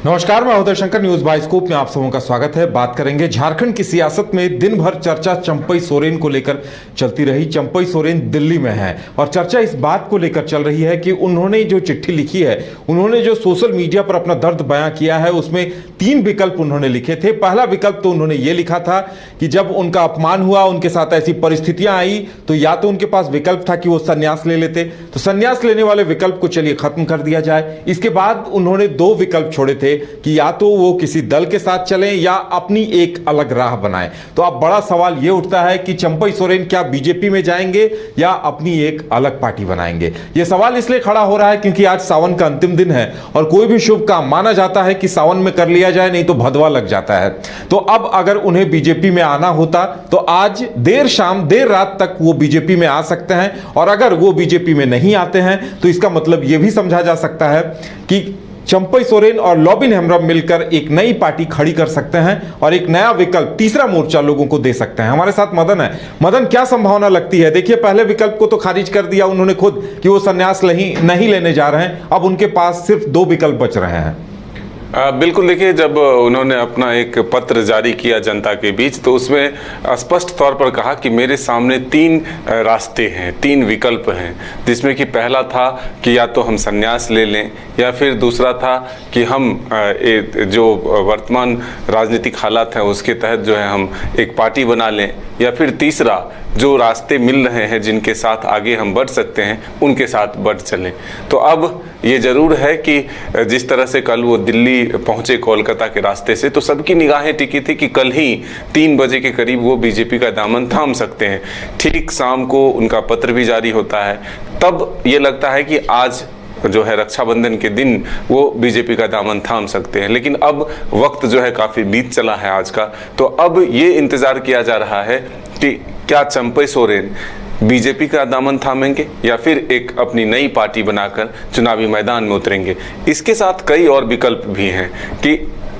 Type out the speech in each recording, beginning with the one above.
नमस्कार, मैं Uday Shankar, news bioscope में आप सबों का स्वागत है। बात करेंगे झारखंड की सियासत में दिन भर चर्चा चंपई सोरेन को लेकर चलती रही। चंपई सोरेन दिल्ली में है और चर्चा इस बात को लेकर चल रही है कि उन्होंने जो चिट्ठी लिखी है, उन्होंने जो सोशल मीडिया पर अपना दर्द बयां किया है, उसमें 3 विकल्प उन्होंने लिखे थे। पहला विकल्प तो उन्होंने ये लिखा था कि जब उनका अपमान हुआ, उनके साथ ऐसी परिस्थितियां आई, तो या तो उनके पास विकल्प था कि वो संन्यास ले लेते, तो संन्यास लेने वाले विकल्प को चलिए खत्म कर दिया जाए। इसके बाद उन्होंने 2 विकल्प छोड़े थे कि या तो वो किसी दल के साथ चलें या अपनी एक अलग राह बनाएं। तो अब बड़ा सवाल ये उठता है कि चंपई सोरेन क्या बीजेपी में जाएंगे या अपनी एक अलग पार्टी बनाएंगे। ये सवाल इसलिए खड़ा हो रहा है क्योंकि आज सावन का अंतिम दिन है और कोई भी शुभ काम माना जाता है कि सावन में कर लिया जाए, नहीं तो भदवा लग जाता है। तो अब अगर उन्हें बीजेपी में आना होता तो आज देर शाम देर रात तक वो बीजेपी में आ सकते हैं, और अगर वो बीजेपी में नहीं आते हैं तो इसका मतलब यह भी समझा जा सकता है कि चंपई सोरेन और लॉबिन हेम्ब्रम मिलकर एक नई पार्टी खड़ी कर सकते हैं और एक नया विकल्प, तीसरा मोर्चा लोगों को दे सकते हैं। हमारे साथ मदन है। मदन, क्या संभावना लगती है? देखिए, पहले विकल्प को तो खारिज कर दिया उन्होंने खुद कि वो संन्यास नहीं लेने जा रहे हैं। अब उनके पास सिर्फ 2 विकल्प बच रहे हैं। बिल्कुल, देखिए, जब उन्होंने अपना एक पत्र जारी किया जनता के बीच, तो उसमें स्पष्ट तौर पर कहा कि मेरे सामने 3 रास्ते हैं, 3 विकल्प हैं, जिसमें कि पहला था कि या तो हम संन्यास ले लें, या फिर दूसरा था कि हम जो वर्तमान राजनीतिक हालात हैं उसके तहत जो है हम एक पार्टी बना लें, या फिर तीसरा जो रास्ते मिल रहे हैं जिनके साथ आगे हम बढ़ सकते हैं उनके साथ बढ़ चलें। तो अब ये ज़रूर है कि जिस तरह से कल वो दिल्ली पहुंचे कोलकाता के रास्ते से, तो सबकी निगाहें टिकी थी कि कल ही 3 बजे के करीब वो बीजेपी का दामन थाम सकते हैं। ठीक शाम को उनका पत्र भी जारी होता है। तब ये लगता है कि आज जो है रक्षाबंधन के दिन वो बीजेपी का दामन थाम सकते हैं। लेकिन अब वक्त जो है काफ़ी बीत चला है आज का, तो अब ये इंतज़ार किया जा रहा है कि क्या चंपई सोरेन बीजेपी का दामन थामेंगे या फिर एक अपनी नई पार्टी बनाकर चुनावी मैदान में उतरेंगे। इसके साथ कई और विकल्प भी हैं कि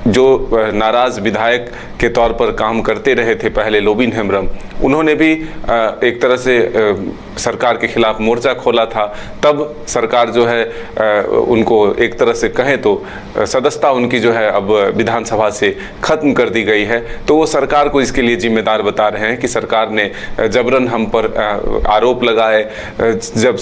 जो नाराज विधायक के तौर पर काम करते रहे थे पहले लॉबिन हेम्ब्रम, उन्होंने भी एक तरह से सरकार के खिलाफ मोर्चा खोला था। तब सरकार जो है उनको एक तरह से कहें तो सदस्यता उनकी जो है अब विधानसभा से खत्म कर दी गई है। तो वो सरकार को इसके लिए जिम्मेदार बता रहे हैं कि सरकार ने जबरन हम पर आरोप लगाए। जब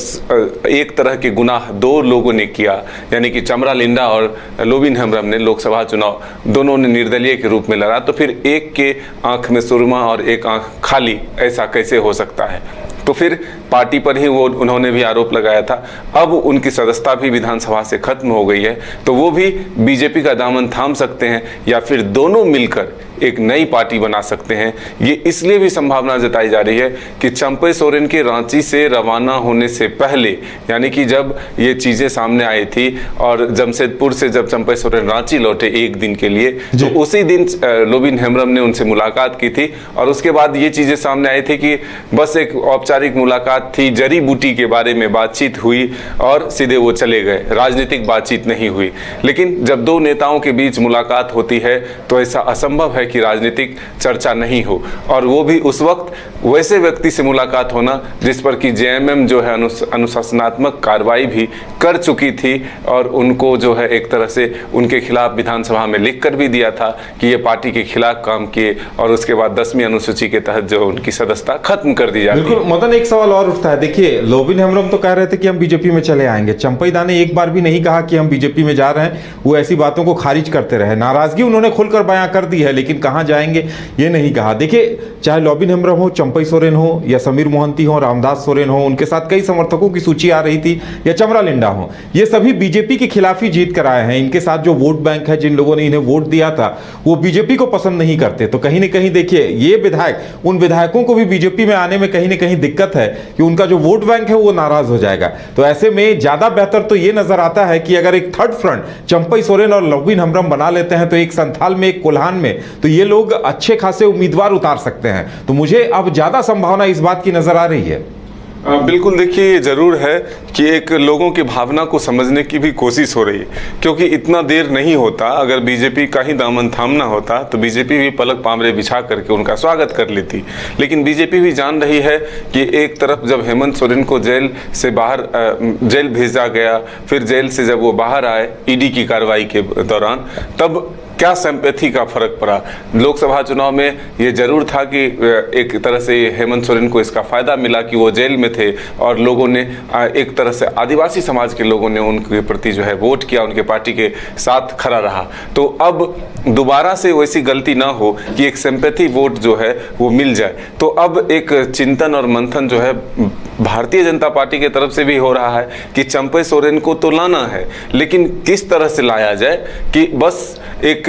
एक तरह के गुनाह 2 लोगों ने किया, यानी कि चमरा लिंडा और लॉबिन हेम्ब्रम ने लोकसभा चुनाव दोनों ने निर्दलीय के रूप में लड़ा, तो फिर एक के आंख में सुरमा और एक आंख खाली, ऐसा कैसे हो सकता है? तो फिर पार्टी पर ही वो उन्होंने भी आरोप लगाया था। अब उनकी सदस्यता भी विधानसभा से खत्म हो गई है, तो वो भी बीजेपी का दामन थाम सकते हैं या फिर दोनों मिलकर एक नई पार्टी बना सकते हैं। ये इसलिए भी संभावना जताई जा रही है कि चंपई सोरेन के रांची से रवाना होने से पहले, यानी कि जब ये चीज़ें सामने आई थी और जमशेदपुर से जब चंपई सोरेन रांची लौटे एक दिन के लिए, तो उसी दिन लॉबिन हेम्ब्रम ने उनसे मुलाकात की थी और उसके बाद ये चीज़ें सामने आई थी कि बस एक औपचारिक मुलाकात थी, जड़ी बूटी के बारे में बातचीत हुई और सीधे वो चले गए, राजनीतिक बातचीत नहीं हुई। लेकिन जब 2 नेताओं के बीच मुलाकात होती है तो ऐसा असंभव है कि राजनीतिक चर्चा नहीं हो, और वो भी उस वक्त वैसे व्यक्ति से मुलाकात होना जिस पर कि जेएमएम जो है अनुशासनात्मक कार्रवाई भी कर चुकी थी और उनको जो है एक तरह से उनके खिलाफ विधानसभा में लिख कर भी दिया था कि ये पार्टी के खिलाफ काम किए, और उसके बाद 10वीं अनुसूची के तहत जो उनकी सदस्यता खत्म कर दी जाती है। बिल्कुल मदन, एक सवाल और उठता है। देखिए, लॉबिन हेम्ब्रम तो कह रहे थे कि हम बीजेपी में चले आएंगे। चंपई दा ने एक बार भी नहीं कहा कि हम बीजेपी में जा रहे हैं। वो ऐसी बातों को खारिज करते रहे। नाराजगी उन्होंने खुलकर बयां कर दी है, लेकिन कहां जाएंगे ये नहीं कहा। देखिए, चाहे लॉबिन हेम्ब्रम हो, चंपई सोरेन हो या समीर मोहंती हो, रामदास सोरेन हो, उनके साथ कई समर्थकों की सूची आ रही थी, या चमरा लिंडा हो, ये सभी बीजेपी के खिलाफ ही जीत कर आए हैं। इनके साथ जो वोट बैंक है, जिन लोगों ने इन्हें वोट दिया था, वो बीजेपी को पसंद नहीं करते। तो कहीं ना कहीं देखिए, ये विधायक, उन विधायकों को भी बीजेपी में आने में कहीं ना कहीं दिक्कत है कि उनका जो वोट बैंक है वो नाराज हो जाएगा। तो ऐसे में ज्यादा बेहतर तो ये नजर आता है कि अगर एक थर्ड फ्रंट चंपई सोरेन और लॉबिन हेम्ब्रम बना लेते हैं, तो एक संथाल में, एक कोल्हान में, तो ये लोग अच्छे खासे उम्मीदवार उतार सकते हैं। तो मुझे अब ज्यादा संभावना इस बात की नजर आ रही है। बिल्कुल, देखिए ये जरूर है कि एक लोगों की भावना को समझने की भी कोशिश हो रही है, क्योंकि इतना देर नहीं होता। अगर बीजेपी का ही दामन थामना होता तो बीजेपी भी पलक पामरे बिछा करके उनका स्वागत कर लेती। लेकिन बीजेपी भी जान रही है कि एक तरफ जब हेमंत सोरेन को जेल से बाहर जेल भेजा गया, फिर जेल से जब वो बाहर आए ईडी की कार्रवाई के दौरान, तब क्या सिंपैथी का फर्क पड़ा। लोकसभा चुनाव में ये जरूर था कि एक तरह से हेमंत सोरेन को इसका फायदा मिला कि वो जेल में थे और लोगों ने एक तरह से आदिवासी समाज के लोगों ने उनके प्रति जो है वोट किया, उनके पार्टी के साथ खड़ा रहा। तो अब दोबारा से वैसी गलती ना हो कि एक सिंपैथी वोट जो है वो मिल जाए। तो अब एक चिंतन और मंथन जो है भारतीय जनता पार्टी की तरफ से भी हो रहा है कि चंपई सोरेन को तो लाना है, लेकिन किस तरह से लाया जाए कि बस एक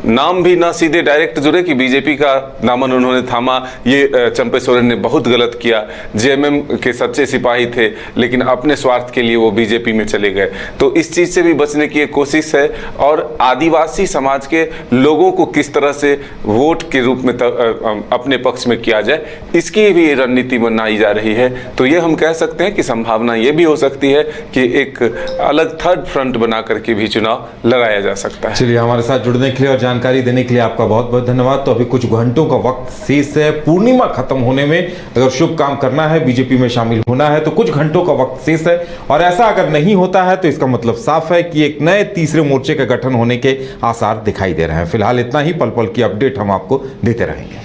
नाम भी ना सीधे डायरेक्ट जुड़े कि बीजेपी का दामन उन्होंने थामा, ये चंपई सोरेन ने बहुत गलत किया, जेएमएम के सच्चे सिपाही थे लेकिन अपने स्वार्थ के लिए वो बीजेपी में चले गए। तो इस चीज से भी बचने की एक कोशिश है और आदिवासी समाज के लोगों को किस तरह से वोट के रूप में अपने पक्ष में किया जाए, इसकी भी रणनीति बनाई जा रही है। तो ये हम कह सकते हैं कि संभावना ये भी हो सकती है कि एक अलग थर्ड फ्रंट बना करके भी चुनाव लड़ाया जा सकता है। चलिए, हमारे साथ जुड़ने के लिए और जानकारी देने के लिए आपका बहुत बहुत धन्यवाद। तो अभी कुछ घंटों का वक्त शेष है, पूर्णिमा खत्म होने में अगर शुभ काम करना है, बीजेपी में शामिल होना है तो कुछ घंटों का वक्त शेष है। और ऐसा अगर नहीं होता है तो इसका मतलब साफ है कि एक नए तीसरे मोर्चे का गठन होने के आसार दिखाई दे रहे हैं। फिलहाल इतना ही, पल पल की अपडेट हम आपको देते रहेंगे।